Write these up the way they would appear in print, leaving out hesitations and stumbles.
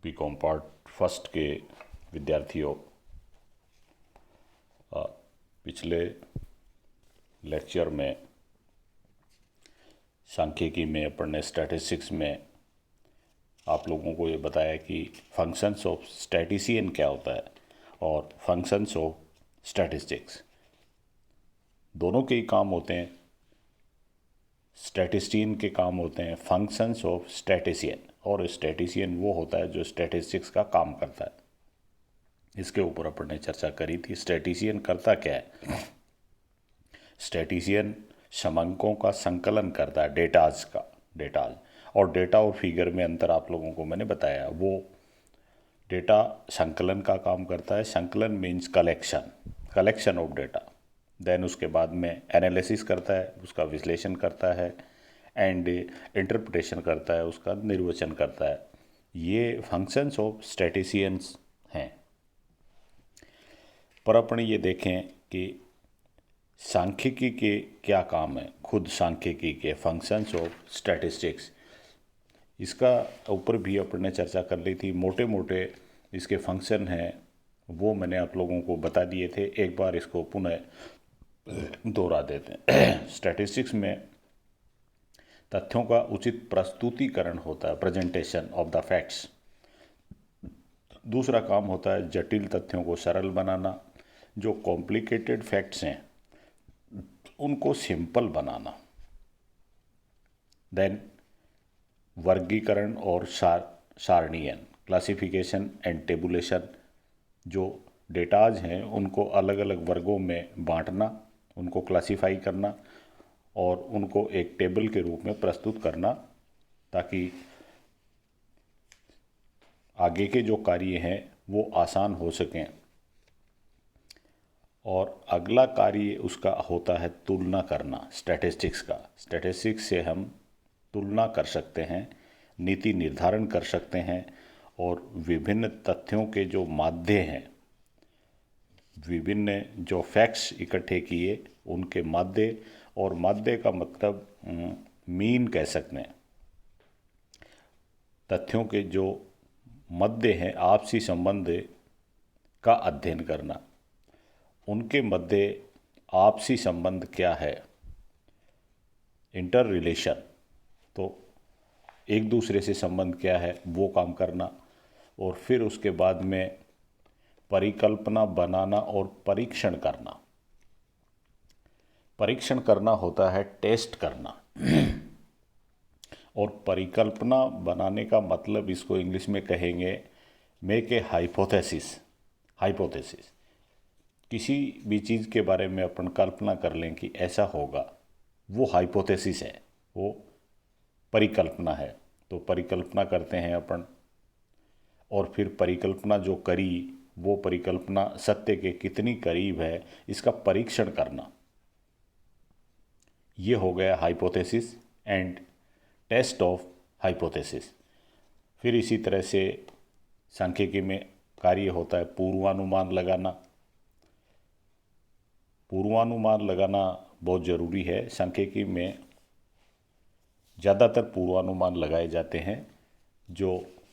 BCom part first के विद्यार्थियों, पिछले लेक्चर में सांख्यिकी में अपन ने स्टैटिस्टिक्स में आप लोगों को ये बताया कि फंक्शंस ऑफ स्टैटिस्टिशियन क्या होता है और फंक्शंस ऑफ स्टैटिस्टिक्स दोनों के ही काम होते हैं। स्टैटिस्टिशियन के काम होते हैं फंक्शंस ऑफ स्टैटिस्टिशियन, और स्टैटिस्टिशियन वो होता है जो स्टैटिस्टिक्स का काम करता है। इसके ऊपर अपन ने चर्चा करी थी। स्टैटिस्टिशियन करता क्या है? स्टैटिस्टिशियन समांकों का संकलन करता है, डेटाज और डेटा और फिगर में अंतर आप लोगों को मैंने बताया। वो डेटा संकलन का काम करता है। संकलन means collection of data. Then उसके बाद में एनालिसिस करता है, उसका विश्लेषण करता है, एंड इंटरप्रिटेशन करता है, उसका निर्वचन करता है। ये फंक्शंस ऑफ स्टैटिस्टिशियंस हैं। पर अपन ये देखें कि सांख्यिकी के क्या काम है। खुद सांख्यिकी के फंक्शंस ऑफ स्टैटिस्टिक्स, इसका ऊपर भी अपन ने चर्चा कर ली थी। मोटे मोटे इसके फंक्शन हैं वो मैंने आप लोगों को बता दिए थे। एक बार इसको पुनः दोहरा देते हैं। स्टैटिस्टिक्स में तथ्यों का उचित प्रस्तुतिकरण होता है, प्रेजेंटेशन ऑफ द फैक्ट्स। दूसरा काम होता है जटिल तथ्यों को सरल बनाना, जो कॉम्प्लिकेटेड फैक्ट्स हैं उनको सिंपल बनाना। देन वर्गीकरण और सारणीयन, क्लासिफिकेशन एंड टेबुलेशन, जो डेटाज हैं उनको अलग अलग वर्गों में बांटना, उनको क्लासिफाई करना और उनको एक टेबल के रूप में प्रस्तुत करना, ताकि आगे के जो कार्य हैं वो आसान हो सकें। और अगला कार्य उसका होता है तुलना करना स्टैटिस्टिक्स का। स्टैटिस्टिक्स से हम तुलना कर सकते हैं, नीति निर्धारण कर सकते हैं, और विभिन्न तथ्यों के जो माध्य हैं, विभिन्न जो फैक्ट्स इकट्ठे किए उनके माध्य, और माध्य का मतलब मीन कह सकते हैं। तथ्यों के जो मध्य हैं, आपसी संबंध का अध्ययन करना, उनके मध्य आपसी संबंध क्या है, इंटर रिलेशन, तो एक दूसरे से संबंध क्या है वो काम करना। और फिर उसके बाद में परिकल्पना बनाना और परीक्षण करना। परीक्षण करना होता है टेस्ट करना, और परिकल्पना बनाने का मतलब इसको इंग्लिश में कहेंगे मेक ए हाइपोथेसिस। किसी भी चीज़ के बारे में अपन कल्पना कर लें कि ऐसा होगा, वो हाइपोथेसिस है, वो परिकल्पना है। तो परिकल्पना करते हैं अपन, और फिर परिकल्पना जो करी वो परिकल्पना सत्य के कितनी करीब है इसका परीक्षण करना। ये हो गया hypothesis and test of hypothesis. फिर इसी तरह से सांख्यिकी में कार्य होता है पूर्वानुमान लगाना। पूर्वानुमान लगाना बहुत ज़रूरी है। सांख्यिकी में ज़्यादातर पूर्वानुमान लगाए जाते हैं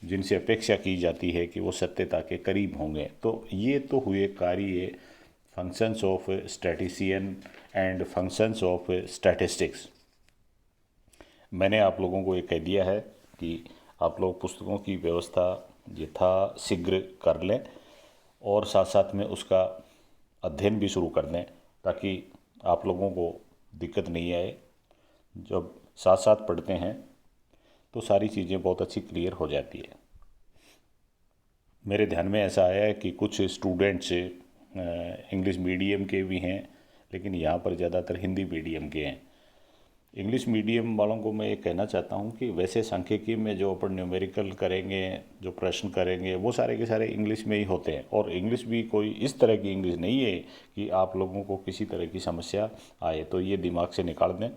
जिनसे अपेक्षा की जाती है कि वो सत्यता के करीब होंगे। तो ये तो हुए कार्य functions of statistician and functions of statistics. मैंने आप लोगों को ये कह दिया है कि आप लोग पुस्तकों की व्यवस्था यथाशीघ्र कर लें और साथ साथ में उसका अध्ययन भी शुरू कर दें, ताकि आप लोगों को दिक्कत नहीं आए। जब साथ साथ पढ़ते हैं तो सारी चीज़ें बहुत अच्छी क्लियर हो जाती है। मेरे ध्यान में ऐसा आया है कि कुछ स्टूडेंट्स इंग्लिश मीडियम के भी हैं, लेकिन यहाँ पर ज़्यादातर हिंदी मीडियम के हैं। इंग्लिश मीडियम वालों को मैं ये कहना चाहता हूँ कि वैसे सांख्यिकी में जो अपन न्यूमेरिकल करेंगे, जो प्रश्न करेंगे, वो सारे के सारे इंग्लिश में ही होते हैं। और इंग्लिश भी कोई इस तरह की इंग्लिश नहीं है कि आप लोगों को किसी तरह की समस्या आए। तो ये दिमाग से निकाल दें।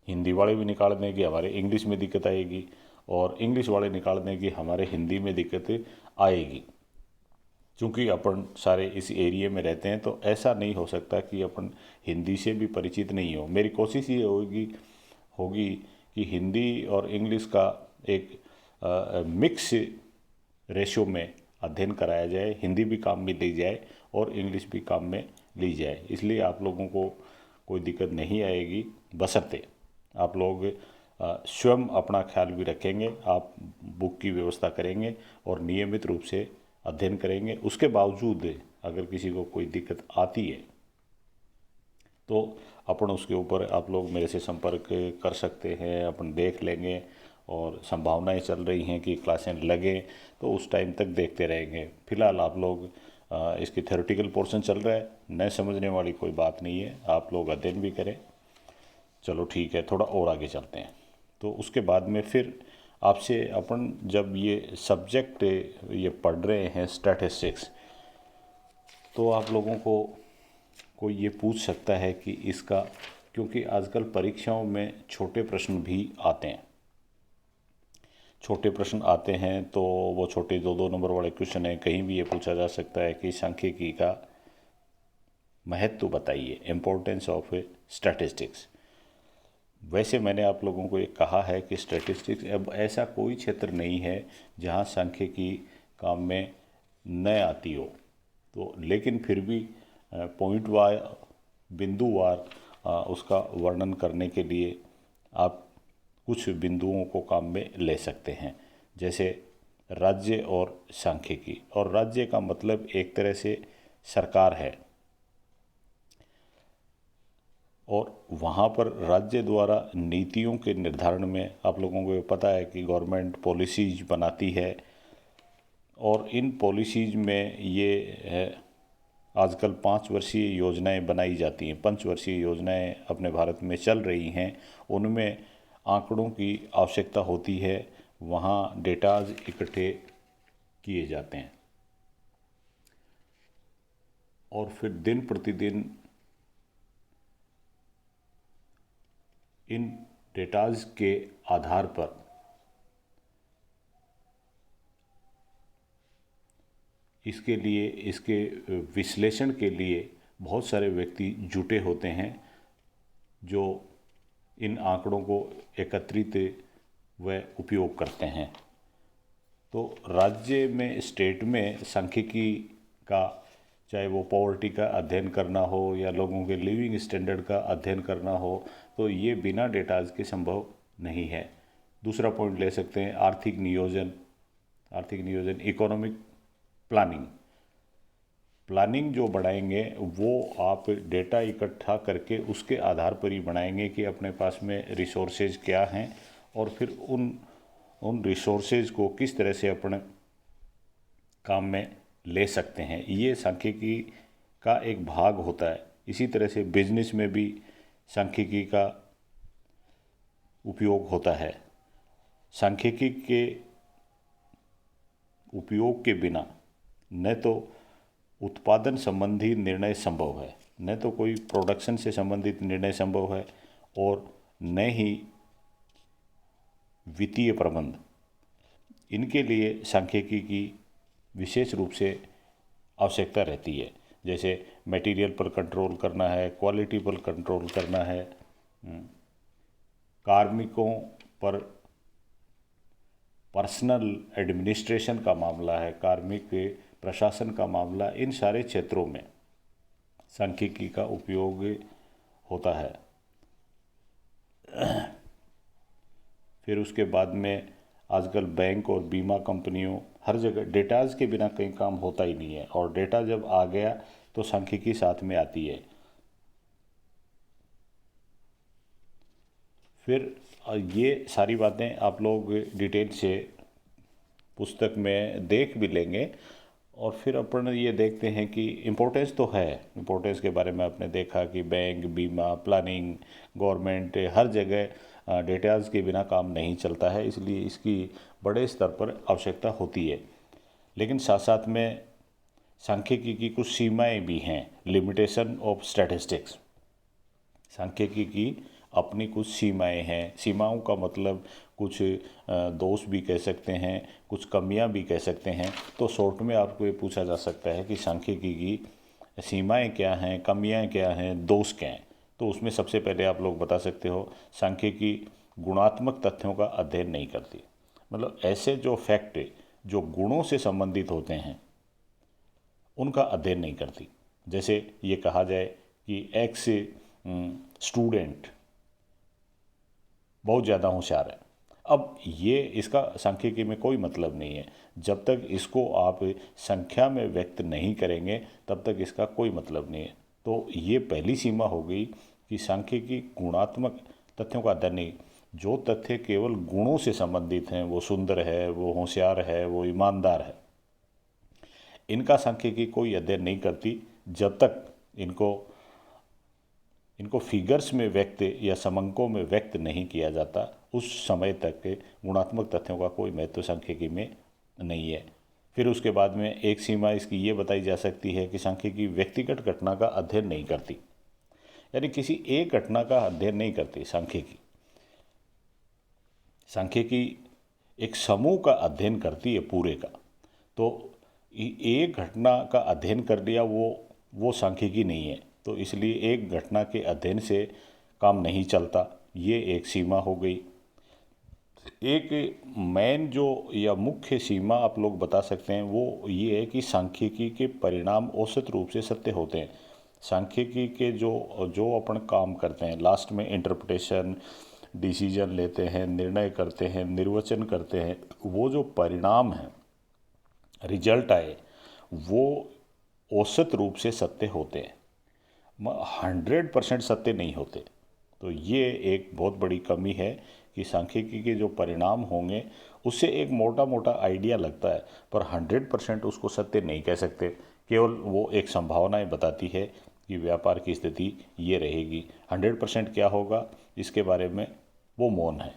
हिंदी वाले भी निकाल दें कि हमारे इंग्लिश में दिक्कत आएगी, और इंग्लिश वाले निकाल दें कि हमारे हिंदी में दिक्कत आएगी। चूँकि अपन सारे इस एरिया में रहते हैं तो ऐसा नहीं हो सकता कि अपन हिंदी से भी परिचित नहीं हो। मेरी कोशिश ये होगी कि हिंदी और इंग्लिश का एक मिक्स रेशो में अध्ययन कराया जाए, हिंदी भी काम में ली जाए और इंग्लिश भी काम में ली जाए। इसलिए आप लोगों को कोई दिक्कत नहीं आएगी, बशर्ते आप लोग स्वयं अपना ख्याल भी रखेंगे, आप बुक की व्यवस्था करेंगे और नियमित रूप से अध्ययन करेंगे। उसके बावजूद अगर किसी को कोई दिक्कत आती है तो अपन उसके ऊपर आप लोग मेरे से संपर्क कर सकते हैं, अपन देख लेंगे और संभावनाएं चल रही हैं कि क्लासें लगें तो उस टाइम तक देखते रहेंगे। फिलहाल आप लोग इसकी थ्योरेटिकल पोर्शन चल रहा है, न समझने वाली कोई बात नहीं है, आप लोग अध्ययन भी करें। चलो ठीक है, थोड़ा और आगे चलते हैं। तो उसके बाद में फिर आपसे अपन जब ये सब्जेक्ट ये पढ़ रहे हैं स्टैटिस्टिक्स, तो आप लोगों को कोई ये पूछ सकता है कि इसका, क्योंकि आजकल परीक्षाओं में छोटे प्रश्न भी आते हैं, छोटे प्रश्न आते हैं तो वो छोटे 2-2 नंबर वाले क्वेश्चन हैं। कहीं भी ये पूछा जा सकता है कि सांख्यिकी का महत्व बताइए, इम्पोर्टेंस ऑफ स्टैटिस्टिक्स। वैसे मैंने आप लोगों को ये कहा है कि स्टैटिस्टिक्स अब ऐसा कोई क्षेत्र नहीं है जहाँ सांख्यिकी काम में न आती हो, तो लेकिन फिर भी पॉइंट वार, बिंदुवार उसका वर्णन करने के लिए आप कुछ बिंदुओं को काम में ले सकते हैं। जैसे राज्य और सांख्यिकी, और राज्य का मतलब एक तरह से सरकार है, और वहाँ पर राज्य द्वारा नीतियों के निर्धारण में आप लोगों को पता है कि गवर्नमेंट पॉलिसीज बनाती है, और इन पॉलिसीज में ये है आजकल 5 वर्षीय योजनाएं बनाई जाती हैं, पंचवर्षीय योजनाएं अपने भारत में चल रही हैं। उनमें आंकड़ों की आवश्यकता होती है, वहाँ डेटाज इकट्ठे किए जाते हैं और फिर दिन प्रतिदिन इन डेटाज के आधार पर इसके लिए, इसके विश्लेषण के लिए बहुत सारे व्यक्ति जुटे होते हैं जो इन आंकड़ों को एकत्रित व उपयोग करते हैं। तो राज्य में, स्टेट में सांख्यिकी का, चाहे वो पॉवर्टी का अध्ययन करना हो या लोगों के लिविंग स्टैंडर्ड का अध्ययन करना हो, तो ये बिना डेटाज के संभव नहीं है। दूसरा पॉइंट ले सकते हैं आर्थिक नियोजन, इकोनॉमिक प्लानिंग। प्लानिंग जो बनाएंगे वो आप डेटा इकट्ठा करके उसके आधार पर ही बनाएंगे कि अपने पास में रिसोर्सेज क्या हैं और फिर उन रिसोर्सेज को किस तरह से अपने काम में ले सकते हैं। ये सांख्यिकी का एक भाग होता है। इसी तरह से बिजनेस में भी सांख्यिकी का उपयोग होता है। सांख्यिकी के उपयोग के बिना न तो उत्पादन संबंधी निर्णय संभव है, न तो कोई प्रोडक्शन से संबंधित निर्णय संभव है, और न ही वित्तीय प्रबंध। इनके लिए सांख्यिकी की विशेष रूप से आवश्यकता रहती है। जैसे मटेरियल पर कंट्रोल करना है, क्वालिटी पर कंट्रोल करना है, कार्मिकों पर पर्सनल एडमिनिस्ट्रेशन का मामला है, कार्मिक प्रशासन का मामला, इन सारे क्षेत्रों में सांख्यिकी का उपयोग होता है। फिर उसके बाद में आजकल बैंक और बीमा कंपनियों, हर जगह डेटाज के बिना कहीं काम होता ही नहीं है, और डेटा जब आ गया तो सांख्यिकी साथ में आती है। फिर ये सारी बातें आप लोग डिटेल से पुस्तक में देख भी लेंगे, और फिर अपन ये देखते हैं कि इम्पोर्टेंस तो है। इम्पोर्टेंस के बारे में आपने देखा कि बैंक, बीमा, प्लानिंग, गवर्नमेंट, हर जगह डेटाज के बिना काम नहीं चलता है, इसलिए इसकी बड़े स्तर पर आवश्यकता होती है। लेकिन साथ साथ में सांख्यिकी की कुछ सीमाएं भी हैं, लिमिटेशन ऑफ स्टैटिस्टिक्स। सांख्यिकी की अपनी कुछ सीमाएं हैं। सीमाओं का मतलब कुछ दोष भी कह सकते हैं, कुछ कमियां भी कह सकते हैं। तो शॉर्ट में आपको ये पूछा जा सकता है कि सांख्यिकी की सीमाएं क्या हैं, कमियां क्या हैं, दोष क्या हैं। तो उसमें सबसे पहले आप लोग बता सकते हो, सांख्यिकी गुणात्मक तथ्यों का अध्ययन नहीं करती। मतलब ऐसे जो फैक्ट जो गुणों से संबंधित होते हैं उनका अध्ययन नहीं करती। जैसे ये कहा जाए कि एक्स स्टूडेंट बहुत ज़्यादा होशियार है। अब ये इसका सांख्यिकी में कोई मतलब नहीं है। जब तक इसको आप संख्या में व्यक्त नहीं करेंगे तब तक इसका कोई मतलब नहीं है। तो ये पहली सीमा हो गई कि सांख्यिकी गुणात्मक तथ्यों का अध्ययन नहीं। जो तथ्य केवल गुणों से संबंधित हैं, वो सुंदर है, वो होशियार है, वो ईमानदार है, इनका सांख्यिकी कोई अध्ययन नहीं करती जब तक इनको फिगर्स में व्यक्त या समंकों में व्यक्त नहीं किया जाता। उस समय तक के गुणात्मक तथ्यों का कोई महत्व सांख्यिकी में नहीं है। फिर उसके बाद में एक सीमा इसकी ये बताई जा सकती है कि सांख्यिकी व्यक्तिगत घटना का अध्ययन नहीं करती, यानी किसी एक घटना का अध्ययन नहीं करती। सांख्यिकी एक समूह का अध्ययन करती है पूरे का। तो एक घटना का अध्ययन कर लिया वो सांख्यिकी नहीं है। तो इसलिए एक घटना के अध्ययन से काम नहीं चलता, ये एक सीमा हो गई। एक मेन जो या मुख्य सीमा आप लोग बता सकते हैं वो ये है कि सांख्यिकी के परिणाम औसत रूप से सत्य होते हैं। सांख्यिकी के जो अपन काम करते हैं, लास्ट में इंटरप्रिटेशन, डिसीजन लेते हैं, निर्णय करते हैं, निर्वचन करते हैं, वो जो परिणाम है, रिजल्ट आए, वो औसत रूप से सत्य होते हैं, 100% सत्य नहीं होते। तो ये एक बहुत बड़ी कमी है कि सांख्यिकी के जो परिणाम होंगे उससे एक मोटा मोटा आइडिया लगता है, पर 100% उसको सत्य नहीं कह सकते। केवल वो एक संभावनाएं बताती है कि व्यापार की स्थिति ये रहेगी। 100% क्या होगा इसके बारे में वो मौन है।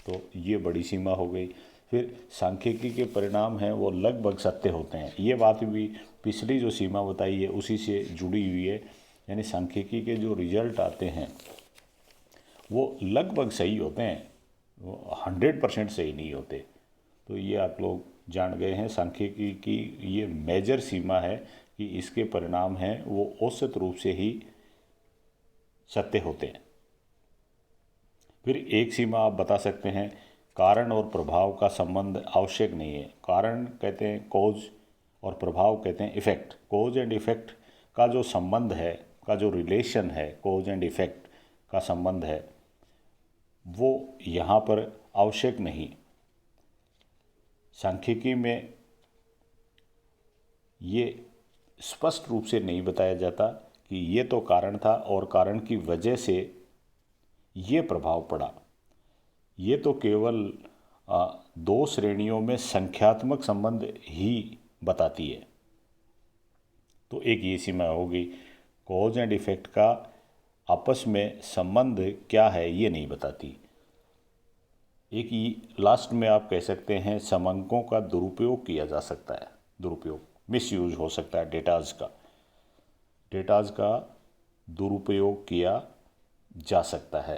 तो ये बड़ी सीमा हो गई। फिर सांख्यिकी के परिणाम हैं वो लगभग सत्य होते हैं। ये बात भी पिछली जो सीमा बताई है उसी से जुड़ी हुई है, यानी सांख्यिकी के जो रिजल्ट आते हैं वो लगभग सही होते हैं, वो 100% सही नहीं होते। तो ये आप लोग जान गए हैं, सांख्यिकी की ये मेजर सीमा है कि इसके परिणाम हैं वो औसत रूप से ही सत्य होते हैं। फिर एक सीमा आप बता सकते हैं, कारण और प्रभाव का संबंध आवश्यक नहीं है। कारण कहते हैं कॉज और प्रभाव कहते हैं इफ़ेक्ट। कॉज एंड इफ़ेक्ट का जो संबंध है, का जो रिलेशन है, कॉज एंड इफ़ेक्ट का संबंध है, वो यहाँ पर आवश्यक नहीं। सांख्यिकी में ये स्पष्ट रूप से नहीं बताया जाता कि ये तो कारण था और कारण की वजह से ये प्रभाव पड़ा। ये तो केवल दो श्रेणियों में संख्यात्मक संबंध ही बताती है। तो एक ये सीमा होगी, कॉज एंड इफ़ेक्ट का आपस में संबंध क्या है ये नहीं बताती। एक लास्ट में आप कह सकते हैं समंकों का दुरुपयोग किया जा सकता है। दुरुपयोग, मिसयूज हो सकता है डेटाज का दुरुपयोग किया जा सकता है।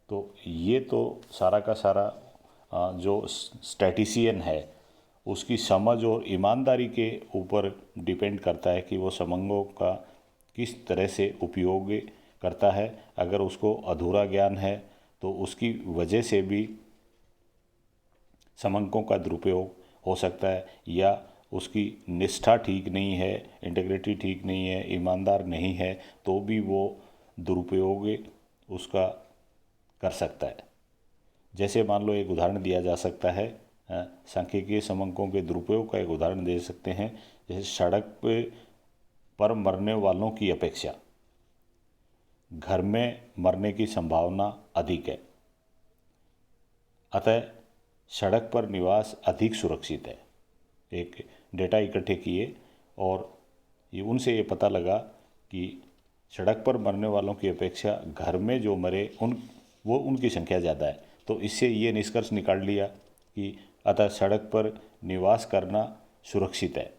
तो ये तो सारा का सारा जो स्टैटिशियन है उसकी समझ और ईमानदारी के ऊपर डिपेंड करता है कि वो समंकों का किस तरह से उपयोग करता है। अगर उसको अधूरा ज्ञान है तो उसकी वजह से भी समंकों का दुरुपयोग हो सकता है, या उसकी निष्ठा ठीक नहीं है, इंटीग्रिटी ठीक नहीं है, ईमानदार नहीं है, तो भी वो दुरुपयोग उसका कर सकता है। जैसे मान लो एक उदाहरण दिया जा सकता है, सांख्यिकीय समंकों के दुरुपयोग का एक उदाहरण दे सकते हैं। जैसे सड़क पर मरने वालों की अपेक्षा घर में मरने की संभावना अधिक है, अतः सड़क पर निवास अधिक सुरक्षित है। एक डेटा इकट्ठे किए और उनसे ये पता लगा कि सड़क पर मरने वालों की अपेक्षा घर में जो मरे उनकी संख्या ज़्यादा है। तो इससे ये निष्कर्ष निकाल लिया कि अतः सड़क पर निवास करना सुरक्षित है।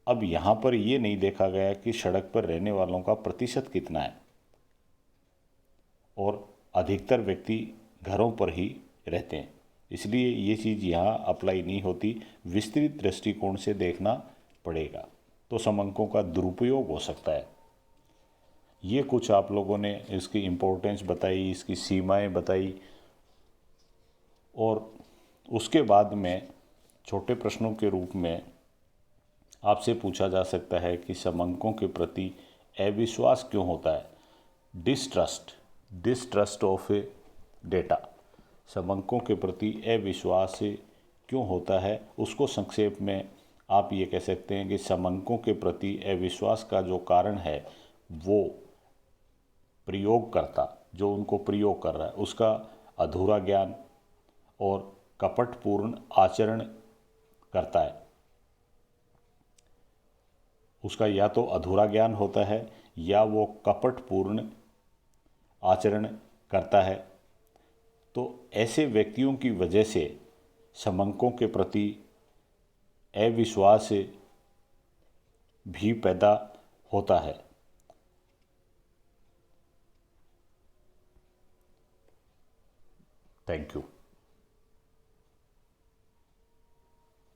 अब यहाँ पर ये नहीं देखा गया कि सड़क पर रहने वालों का प्रतिशत कितना है, और अधिकतर व्यक्ति घरों पर ही रहते हैं, इसलिए ये चीज़ यहाँ अप्लाई नहीं होती। विस्तृत दृष्टिकोण से देखना पड़ेगा, तो समंकों का दुरुपयोग हो सकता है। ये कुछ आप लोगों ने इसकी इम्पोर्टेंस बताई, इसकी सीमाएं बताई, और उसके बाद में छोटे प्रश्नों के रूप में आपसे पूछा जा सकता है कि समंकों के प्रति अविश्वास क्यों होता है। डिस्ट्रस्ट ऑफ डेटा, समंकों के प्रति अविश्वास क्यों होता है, उसको संक्षेप में आप ये कह सकते हैं कि समंकों के प्रति अविश्वास का जो कारण है वो प्रयोगकर्ता जो उनको प्रयोग कर रहा है उसका अधूरा ज्ञान और कपटपूर्ण आचरण करता है। उसका या तो अधूरा ज्ञान होता है या वो कपटपूर्ण आचरण करता है। तो ऐसे व्यक्तियों की वजह से समंकों के प्रति अविश्वास भी पैदा होता है। Thank you.